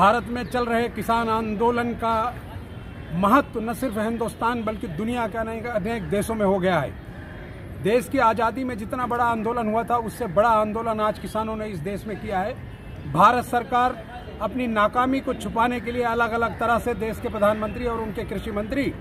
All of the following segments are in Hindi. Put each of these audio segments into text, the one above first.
भारत में चल रहे किसान आंदोलन का महत्व न सिर्फ हिंदुस्तान बल्कि दुनिया के अनेक देशों में हो गया है। देश की आज़ादी में जितना बड़ा आंदोलन हुआ था उससे बड़ा आंदोलन आज किसानों ने इस देश में किया है। भारत सरकार अपनी नाकामी को छुपाने के लिए अलग अलग तरह से देश के प्रधानमंत्री और उनके कृषि मंत्री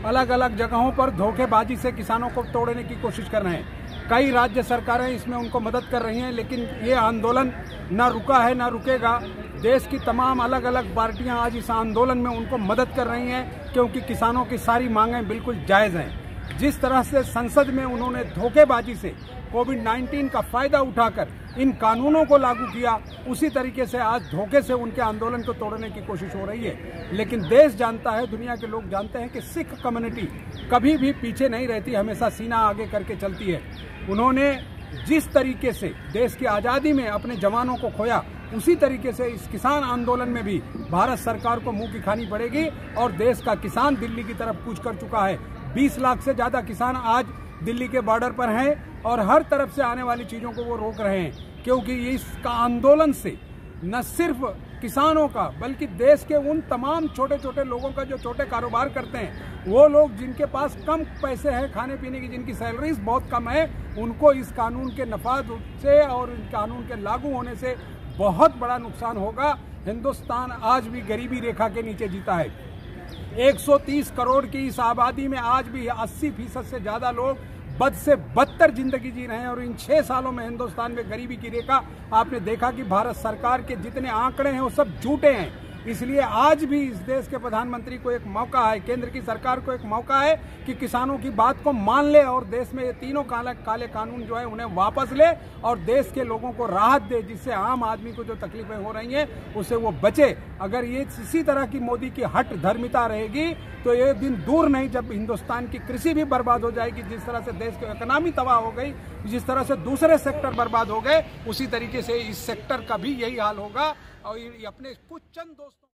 अलग अलग जगहों पर धोखेबाजी से किसानों को तोड़ने की कोशिश कर रहे हैं। कई राज्य सरकारें इसमें उनको मदद कर रही हैं, लेकिन ये आंदोलन न रुका है न रुकेगा। देश की तमाम अलग अलग पार्टियां आज इस आंदोलन में उनको मदद कर रही हैं, क्योंकि किसानों की सारी मांगें बिल्कुल जायज़ हैं। जिस तरह से संसद में उन्होंने धोखेबाजी से कोविड-19 का फायदा उठाकर इन कानूनों को लागू किया, उसी तरीके से आज धोखे से उनके आंदोलन को तोड़ने की कोशिश हो रही है। लेकिन देश जानता है, दुनिया के लोग जानते हैं कि सिख कम्युनिटी कभी भी पीछे नहीं रहती, हमेशा सीना आगे करके चलती है। उन्होंने जिस तरीके से देश की आज़ादी में अपने जवानों को खोया, उसी तरीके से इस किसान आंदोलन में भी भारत सरकार को मुंह की खानी पड़ेगी। और देश का किसान दिल्ली की तरफ कूच कर चुका है। 20 लाख से ज़्यादा किसान आज दिल्ली के बॉर्डर पर हैं और हर तरफ से आने वाली चीज़ों को वो रोक रहे हैं, क्योंकि इसका आंदोलन से न सिर्फ किसानों का बल्कि देश के उन तमाम छोटे छोटे लोगों का जो छोटे कारोबार करते हैं, वो लोग जिनके पास कम पैसे हैं खाने पीने की, जिनकी सैलरीज बहुत कम है, उनको इस कानून के नफाद से और इस कानून के लागू होने से बहुत बड़ा नुकसान होगा। हिंदुस्तान आज भी गरीबी रेखा के नीचे जीता है। 130 करोड़ की इस आबादी में आज भी 80% से ज़्यादा लोग बद से बदतर जिंदगी जी रहे हैं। और इन 6 सालों में हिंदुस्तान में गरीबी की रेखा आपने देखा कि भारत सरकार के जितने आंकड़े हैं वो सब झूठे हैं। इसलिए आज भी इस देश के प्रधानमंत्री को एक मौका है, केंद्र की सरकार को एक मौका है कि किसानों की बात को मान ले और देश में ये तीनों काले कानून जो है उन्हें वापस ले और देश के लोगों को राहत दे, जिससे आम आदमी को जो तकलीफें हो रही हैं उससे वो बचे। अगर ये इसी तरह की मोदी की हट धर्मिता रहेगी तो ये दिन दूर नहीं जब हिंदुस्तान की कृषि भी बर्बाद हो जाएगी। जिस तरह से देश की इकोनॉमी तबाह हो गई, जिस तरह से दूसरे सेक्टर बर्बाद हो गए, उसी तरीके से इस सेक्टर का भी यही हाल होगा। और ये अपने कुछ चंद दोस्तों